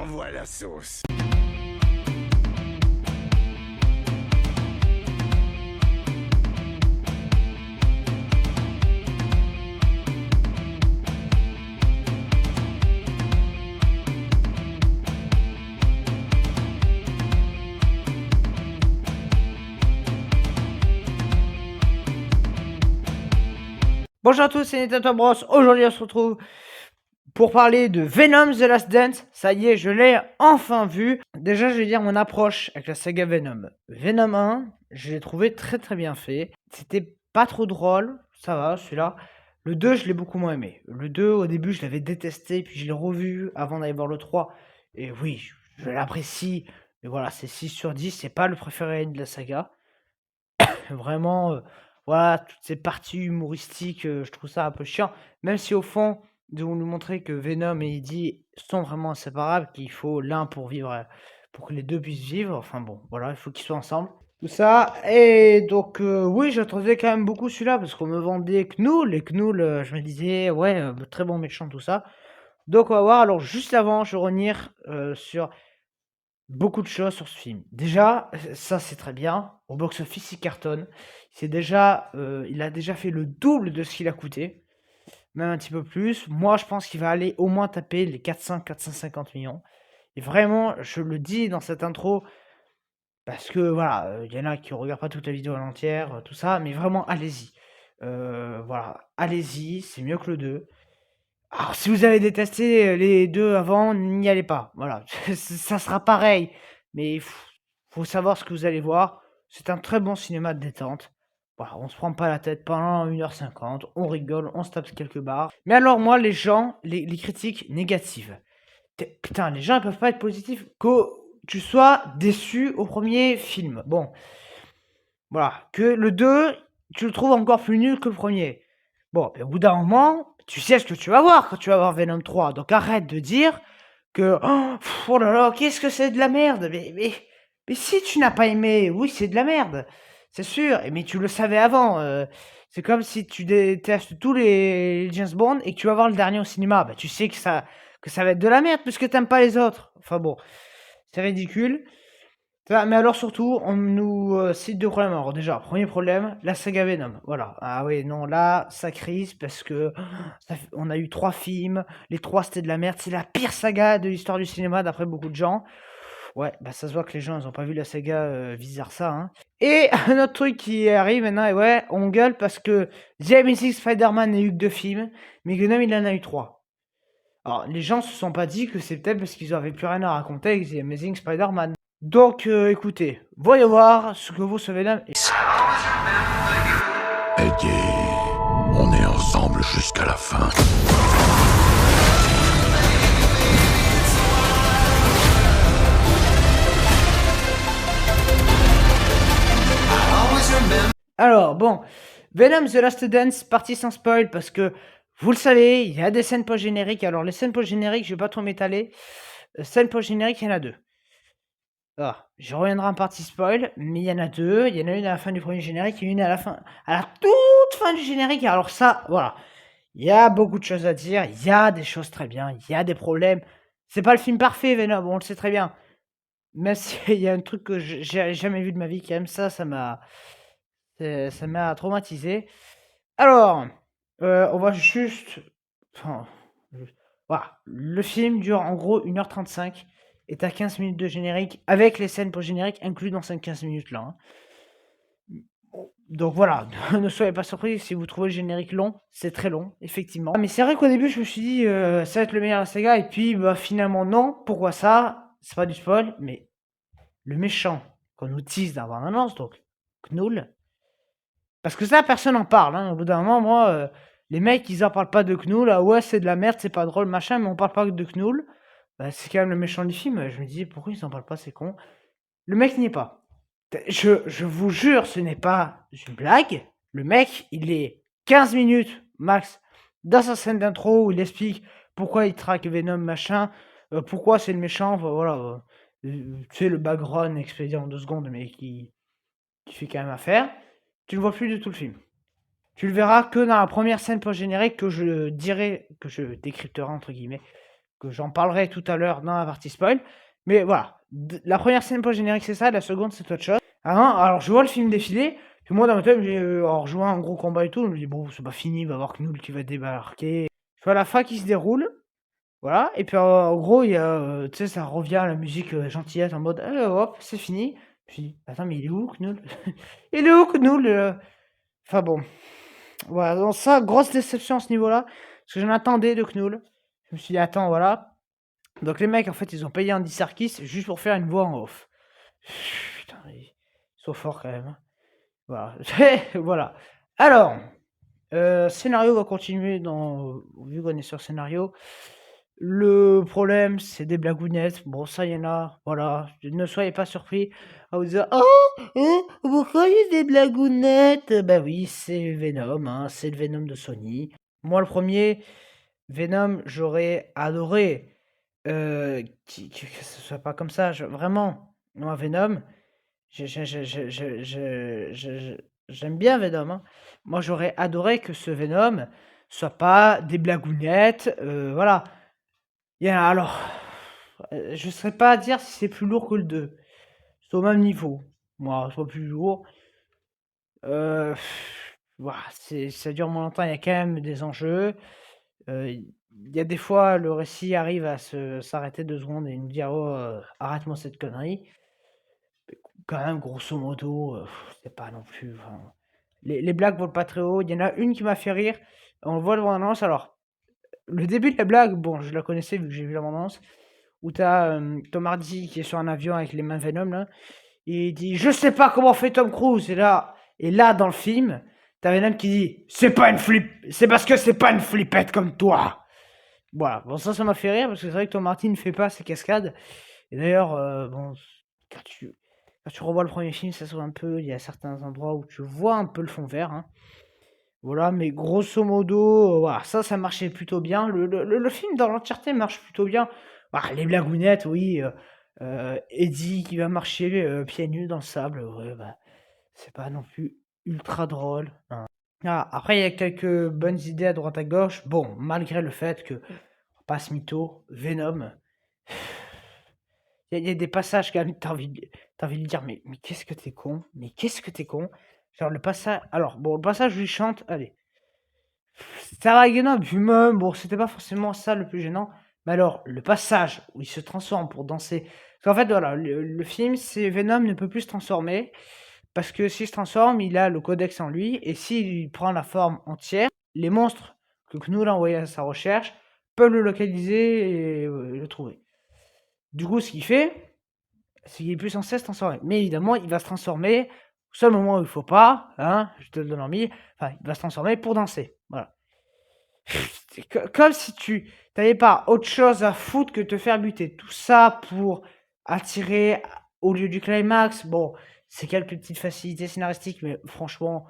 Envoie la sauce. Bonjour à tous, c'est Nintendo Bros. Aujourd'hui, on se retrouve pour parler de Venom The Last Dance. Ça y est, je l'ai enfin vu. Déjà, je vais dire mon approche avec la saga Venom. Venom 1, je l'ai trouvé très très bien fait. C'était pas trop drôle, ça va, celui-là. Le 2, je l'ai beaucoup moins aimé. Le 2, au début, je l'avais détesté, puis je l'ai revu avant d'aller voir le 3. Et oui, je l'apprécie. Mais voilà, c'est 6 sur 10, c'est pas le préféré de la saga. Vraiment, voilà, toutes ces parties humoristiques, je trouve ça un peu chiant. Même si au fond, de nous montrer que Venom et Eddie sont vraiment inséparables, qu'il faut l'un pour vivre, pour que les 2 puissent vivre. Enfin bon, voilà, il faut qu'ils soient ensemble. Tout ça et donc oui, j'attendais quand même beaucoup celui-là parce qu'on me vendait Knull et Knull, je me disais: «Ouais, très bon méchant, tout ça». Donc on va voir. Alors juste avant, je vais revenir, sur beaucoup de choses sur ce film. Déjà, ça c'est très bien. Au box-office, il cartonne. C'est déjà, il a déjà fait le double de ce qu'il a coûté, même un petit peu plus. Moi, je pense qu'il va aller au moins taper les 400-450 millions. Et vraiment, je le dis dans cette intro, parce que voilà, il y en a qui ne regardent pas toute la vidéo à l'entière, tout ça, mais vraiment, allez-y. Voilà, allez-y, c'est mieux que le 2. Alors, si vous avez détesté les 2 avant, n'y allez pas. Voilà, ça sera pareil. Mais faut savoir ce que vous allez voir. C'est un très bon cinéma de détente. Voilà, on se prend pas la tête pendant 1h50, on rigole, on se tape quelques barres. Mais alors moi, les gens, les critiques négatives. Putain, les gens ils peuvent pas être positifs. Que tu sois déçu au premier film. Bon, voilà. Que le 2, tu le trouves encore plus nul que le premier. Bon, au bout d'un moment, tu sais ce que tu vas voir quand tu vas voir Venom 3. Donc arrête de dire que oh là là, qu'est-ce que c'est de la merde. Mais si tu n'as pas aimé, oui, c'est de la merde. C'est sûr. Mais tu le savais avant. C'est comme si tu détestes tous les James Bond et que tu vas voir le dernier au cinéma. Bah, tu sais que ça va être de la merde puisque t'aimes pas les autres. Enfin bon, c'est ridicule. Mais alors surtout, on nous cite 2 problèmes. Alors déjà, premier problème, la saga Venom. Voilà. Ah oui, non, là, ça crise parce que on a eu 3 films. Les 3 c'était de la merde. C'est la pire saga de l'histoire du cinéma d'après beaucoup de gens. Ouais, bah ça se voit que les gens, ils ont pas vu la saga vice versa. Hein. Et un autre truc qui arrive maintenant, et ouais, on gueule parce que The Amazing Spider-Man n'a eu que 2 films, mais Venom, il en a eu 3. Alors, les gens se sont pas dit que c'est peut-être parce qu'ils avaient plus rien à raconter avec The Amazing Spider-Man. Donc, écoutez, voyons voir ce que vous savez là. Eddie, on est ensemble jusqu'à la fin. Alors, bon, Venom The Last Dance, partie sans spoil, parce que, vous le savez, il y a des scènes post-génériques. Alors, les scènes post-génériques, je vais pas trop m'étaler. Scènes post-génériques, il y en a 2. Alors, je reviendrai en partie spoil, mais il y en a 2. Il y en a une à la fin du premier générique et une à la toute fin du générique. Alors ça, voilà. Il y a beaucoup de choses à dire. Il y a des choses très bien. Il y a des problèmes. C'est pas le film parfait, Venom, on le sait très bien. Même s'il y a un truc que j'ai jamais vu de ma vie qui aime ça, ça m'a traumatisé. Alors, on va juste... Enfin, voilà. Le film dure en gros 1h35. Est à 15 minutes de générique, avec les scènes post-génériques inclus dans ces 15 minutes-là. Hein. Donc voilà, ne soyez pas surpris si vous trouvez le générique long, c'est très long, effectivement. Mais c'est vrai qu'au début, je me suis dit, ça va être le meilleur de la saga, et puis bah, finalement, non. Pourquoi ça? C'est pas du spoil, mais le méchant qu'on nous tease dans la annonce, donc Knull, parce que ça, personne n'en parle. Hein. Au bout d'un moment, moi, les mecs, ils en parlent pas de Knull. Ah ouais, c'est de la merde, c'est pas drôle, machin, mais on parle pas de Knull. Bah, c'est quand même le méchant du film. Je me disais, pourquoi ils en parlent pas, c'est con. Le mec n'y est pas. Je vous jure, ce n'est pas une blague. Le mec, il est 15 minutes max dans sa scène d'intro où il explique pourquoi il traque Venom, machin, pourquoi c'est le méchant, enfin, voilà. Tu sais, le background expédié en 2 secondes, mais qui fait quand même affaire. Tu ne vois plus du tout le film. Tu le verras que dans la première scène post-générique que je dirais, que je décrypterai entre guillemets, que j'en parlerai tout à l'heure dans la partie spoil. Mais voilà, la première scène post-générique, c'est ça, la seconde, c'est autre chose. Alors, je vois le film défiler, puis moi, dans ma tête, alors, je vois un gros combat et tout, je me dis, bon, c'est pas fini, il va y avoir Knull qui va débarquer. Je vois la fin qui se déroule, voilà, et puis en gros, il y a, tu sais, ça revient à la musique gentillette en mode, hop, c'est fini. Puis, attends, mais il est où, Knull? Il est où, Knull? Enfin bon, voilà, donc ça, grosse déception à ce niveau-là, parce que j'en attendais de Knull. Je me suis dit, attends, voilà. Donc les mecs, en fait, ils ont payé Andy Serkis juste pour faire une voix en off. Putain, ils sont forts quand même. Voilà. Voilà. Alors, scénario va continuer vu qu'on est sur scénario. Le problème, c'est des blagounettes. Bon, ça, il y en a. Voilà. Ne soyez pas surpris à vous dire, pourquoi il y a des blagounettes? Ben oui, c'est Venom, hein, c'est le Venom de Sony. Moi, le premier, Venom, j'aurais adoré que ce soit pas comme ça. Vraiment, moi, Venom, j'aime bien Venom, hein. Moi, j'aurais adoré que ce Venom soit pas des blagounettes. Voilà. Alors, je ne saurais pas dire si c'est plus lourd que le 2. C'est au même niveau. Moi, c'est pas plus lourd. Voilà, ça dure moins longtemps, il y a quand même des enjeux. Il y a des fois, le récit arrive à s'arrêter 2 secondes et nous dire: «Oh, arrête-moi cette connerie». Quand même, grosso modo, c'est pas non plus, enfin, les blagues volent pas très haut. Il y en a une qui m'a fait rire, on voit le bande-annonce. Alors, le début de la blague, bon, je la connaissais vu que j'ai vu la bande-annonce, où t'as Tom Hardy qui est sur un avion avec les mains Venom là, et il dit: «Je sais pas comment fait Tom Cruise», et là dans le film, t'as Venom qui dit: «C'est parce que c'est pas une flippette comme toi». Voilà, bon ça m'a fait rire parce que c'est vrai que Tom Hardy ne fait pas ces cascades, et d'ailleurs, bon, quand tu revois le premier film, ça se voit un peu, il y a certains endroits où tu vois un peu le fond vert, hein. Voilà, mais grosso modo, voilà, ça marchait plutôt bien. Le film dans l'entièreté marche plutôt bien. Ah, les blagounettes, oui, Eddie qui va marcher pieds nus dans le sable, ouais, bah, c'est pas non plus ultra drôle, hein. Ah, après, il y a quelques bonnes idées à droite à gauche. Bon, malgré le fait que, passe mytho, Venom, il y a des passages quand même, t'as envie de dire: «Mais qu'est-ce que t'es con, mais qu'est-ce que t'es con». Genre le passage, alors bon, le passage où il chante, allez, ça va, gênant, puis même, bon, c'était pas forcément ça le plus gênant, mais alors le passage où il se transforme pour danser, parce qu'en fait, voilà, le film, c'est Venom ne peut plus se transformer, parce que s'il se transforme, il a le codex en lui, et s'il prend la forme entière, les monstres que Knull a envoyés à sa recherche peuvent le localiser et le trouver. Du coup, ce qu'il fait, c'est qu'il est plus censé se transformer. Mais évidemment, il va se transformer au seul moment où il faut pas, hein, je te le donne en mille, enfin, il va se transformer pour danser. Voilà. C'est comme si tu n'avais pas autre chose à foutre que te faire buter. Tout ça pour attirer au lieu du climax. Bon, c'est quelques petites facilités scénaristiques, mais franchement,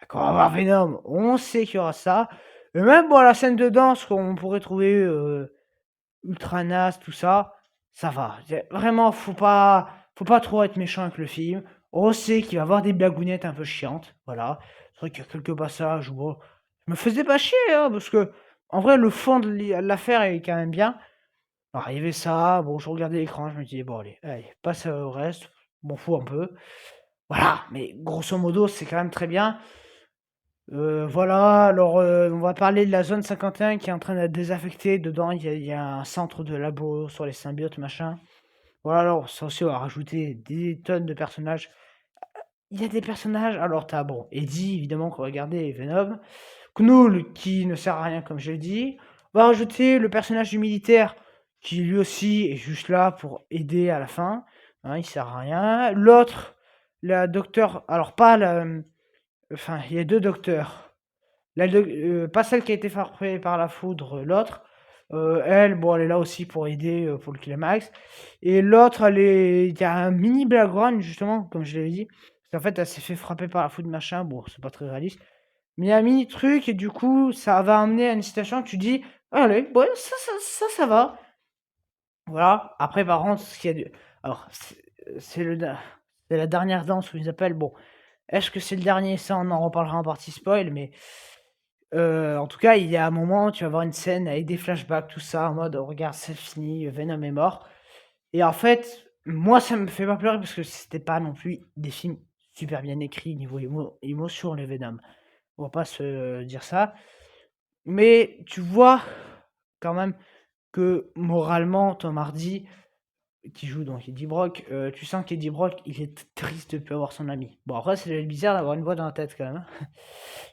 quand on va voir Venom, on sait qu'il y aura ça. Et même bon, la scène de danse qu'on pourrait trouver ultra naze, tout ça, ça va. Vraiment, faut pas trop être méchant avec le film. On sait qu'il va y avoir des blagounettes un peu chiantes, voilà. C'est vrai qu'il y a quelques passages où bon, je me faisais pas chier, hein, parce que en vrai, le fond de l'affaire est quand même bien. Alors, il y avait ça, bon, je regardais l'écran, je me disais, bon, allez, passe au reste, m'en fous un peu. Voilà, mais grosso modo, c'est quand même très bien. Voilà, alors on va parler de la zone 51 qui est en train d'être désaffectée. Dedans, il y a un centre de labo sur les symbiotes, machin. Voilà, alors ça aussi, on va rajouter des tonnes de personnages. Il y a des personnages, alors t'as, bon, Eddie, évidemment, qu'on va garder, et Venom. Knull, qui ne sert à rien, comme je l'ai dit. On va rajouter le personnage du militaire, qui lui aussi est juste là pour aider à la fin. Hein, il sert à rien. L'autre, la docteur, alors pas la... Enfin, il y a deux docteurs. Pas celle qui a été frappée par la foudre, l'autre. Elle, bon, elle est là aussi pour aider pour le climax. Et l'autre, il y a un mini background, justement, comme je l'avais dit. Parce qu'en fait, elle s'est fait frapper par la foudre, machin. Bon, c'est pas très réaliste. Mais il y a un mini truc, et du coup, ça va amener à une situation où tu dis, allez, bon, ça va. Voilà. Après, par contre, ce qu'il y a de... Alors, c'est la dernière danse où ils appellent. Bon, est-ce que c'est le dernier? Ça, on en reparlera en partie spoil, mais En tout cas, il y a un moment, tu vas avoir une scène avec des flashbacks, tout ça, en mode: «Oh regarde, c'est fini, Venom est mort» et en fait, moi, ça me fait pas pleurer parce que c'était pas non plus des films super bien écrits niveau émotion, les Venom. On va pas se dire ça. Mais tu vois quand même que moralement, Tom Hardy, qui joue donc Eddie Brock, tu sens qu'Eddie Brock, il est triste de plus avoir son ami. Bon, après, c'est bizarre d'avoir une voix dans la tête quand même, hein.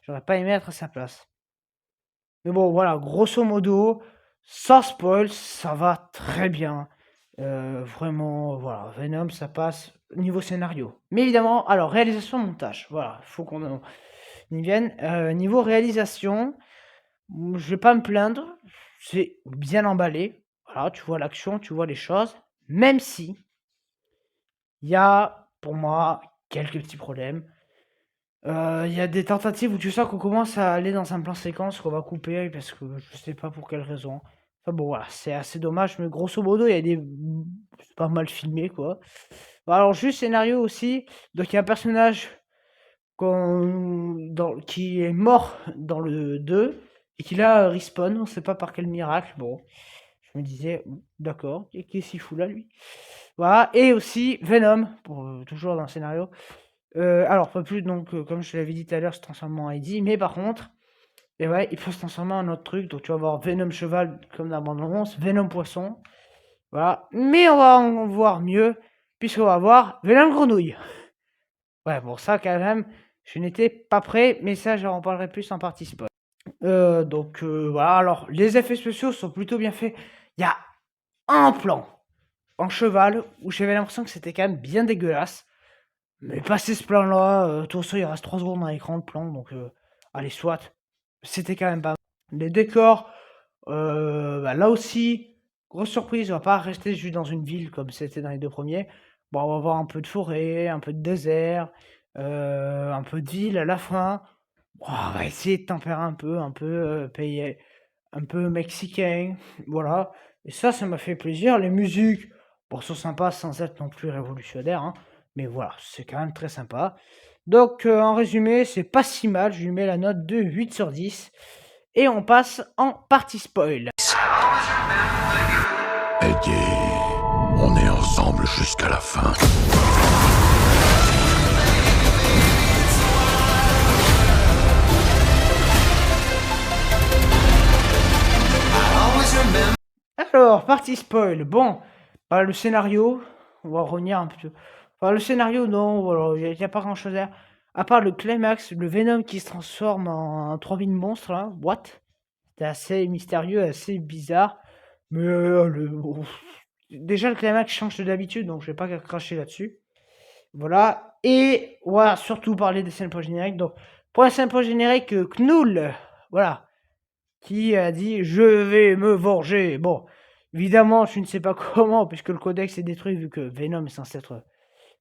J'aurais pas aimé être à sa place. Mais bon, voilà, grosso modo, sans spoil, ça va très bien. Vraiment, voilà, Venom, ça passe niveau scénario. Mais évidemment, alors, réalisation, montage, voilà, faut qu'on y vienne. Niveau réalisation, je vais pas me plaindre, c'est bien emballé. Voilà, tu vois l'action, tu vois les choses, même si il y a, pour moi, quelques petits problèmes. Il y a des tentatives où tu sens qu'on commence à aller dans un plan séquence qu'on va couper parce que je sais pas pour quelle raison. Enfin bon, voilà, c'est assez dommage, mais grosso modo, il y a des c'est pas mal filmé, quoi. Bon, alors juste scénario aussi, donc il y a un personnage qui est mort dans le 2 et qui là respawn, on sait pas par quel miracle. Bon, je me disais: «D'accord, et qu'est-ce qu'il fout là, lui?» Voilà, et aussi Venom, pour, toujours dans le scénario. Alors pas plus donc, comme je te l'avais dit tout à l'heure, se transforme en Heidi, mais par contre, et ouais, il peut se transformer en autre truc, donc tu vas avoir Venom cheval comme dans la bande annonce, Venom poisson, voilà. Mais on va en voir mieux, puisqu'on va voir Venom grenouille. Ouais, bon ça quand même, je n'étais pas prêt, mais ça j'en parlerai plus en partie spoil. Donc voilà, alors les effets spéciaux sont plutôt bien faits. Il y a un plan en cheval où j'avais l'impression que c'était quand même bien dégueulasse. Mais passé ce plan-là, tout ça, il reste 3 secondes dans l'écran de plan, donc allez, soit. C'était quand même pas mal. Les décors, bah, là aussi, grosse surprise, on va pas rester juste dans une ville comme c'était dans les 2 premiers. Bon, on va avoir un peu de forêt, un peu de désert, un peu de ville à la fin. Bon, on va essayer de tempérer un peu, pays un peu mexicain, voilà. Et ça m'a fait plaisir. Les musiques, bon, sont sympas sans être non plus révolutionnaires, hein, mais voilà, c'est quand même très sympa. Donc, en résumé, c'est pas si mal. Je lui mets la note de 8 sur 10. Et on passe en partie spoil. Eddie, on est ensemble jusqu'à la fin. Alors, partie spoil. Bon, bah, le scénario, on va revenir un peu. Enfin, le scénario, non, voilà, il n'y a pas grand chose à dire. À part le climax, le Venom qui se transforme en 3000 monstres, là, what? C'était assez mystérieux, assez bizarre. Mais déjà, le climax change de d'habitude, donc je vais pas cracher là-dessus. Voilà. Et voilà, surtout parler des scènes post-génériques. Donc, pour la scène post-générique, Knull, voilà, qui a dit je vais me venger. Bon, évidemment, je ne sais pas comment, puisque le codex est détruit vu que Venom est censé être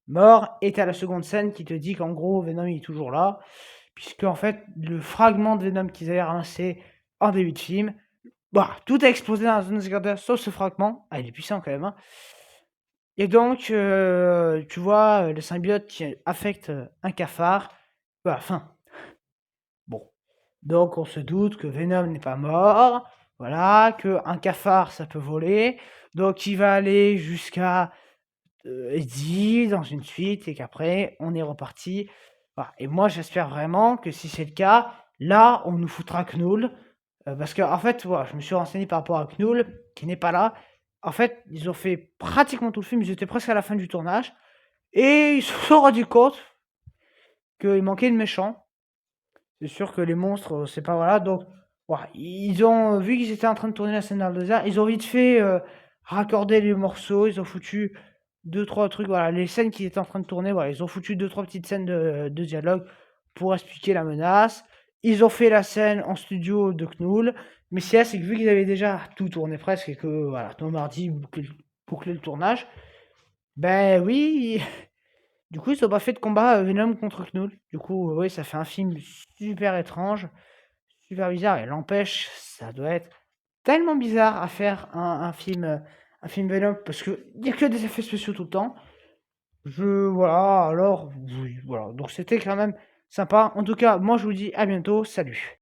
mort. Et t'as la seconde scène qui te dit qu'en gros, Venom il est toujours là, puisque en fait, le fragment de Venom qu'ils avaient ramassé en début de film, bah, tout a explosé dans la zone de secondaire, sauf ce fragment. Ah, il est puissant quand même, hein. Et donc, tu vois, le symbiote qui affecte un cafard, voilà, fin. Bon. Donc on se doute que Venom n'est pas mort, voilà, qu'un cafard ça peut voler, donc il va aller jusqu'à Eddie dans une suite et qu'après on est reparti. Voilà. Et moi j'espère vraiment que si c'est le cas, là on nous foutra Knull, parce que en fait, voilà, je me suis renseigné par rapport à Knull qui n'est pas là. En fait, ils ont fait pratiquement tout le film, ils étaient presque à la fin du tournage et ils se sont rendus compte qu'il manquait de méchant. C'est sûr que les monstres, c'est pas voilà, donc ouah, ils ont vu qu'ils étaient en train de tourner la scène dans le désert, ils ont vite fait, raccorder les morceaux, ils ont foutu deux trois trucs, voilà, les scènes qui étaient en train de tourner, voilà, ils ont foutu deux trois petites scènes de dialogue pour expliquer la menace. Ils ont fait la scène en studio de Knull, mais ce qu'il y a, c'est que vu qu'ils avaient déjà tout tourné presque et que voilà, Tom Hardy bouclait le tournage, ben oui, du coup, ils ont pas fait de combat Venom contre Knull. Du coup, oui, ça fait un film super étrange, super bizarre. Et l'empêche, ça doit être tellement bizarre à faire un film Venom parce que il y a que des effets spéciaux tout le temps. Voilà, alors, oui, voilà. Donc c'était quand même sympa. En tout cas, moi je vous dis à bientôt. Salut.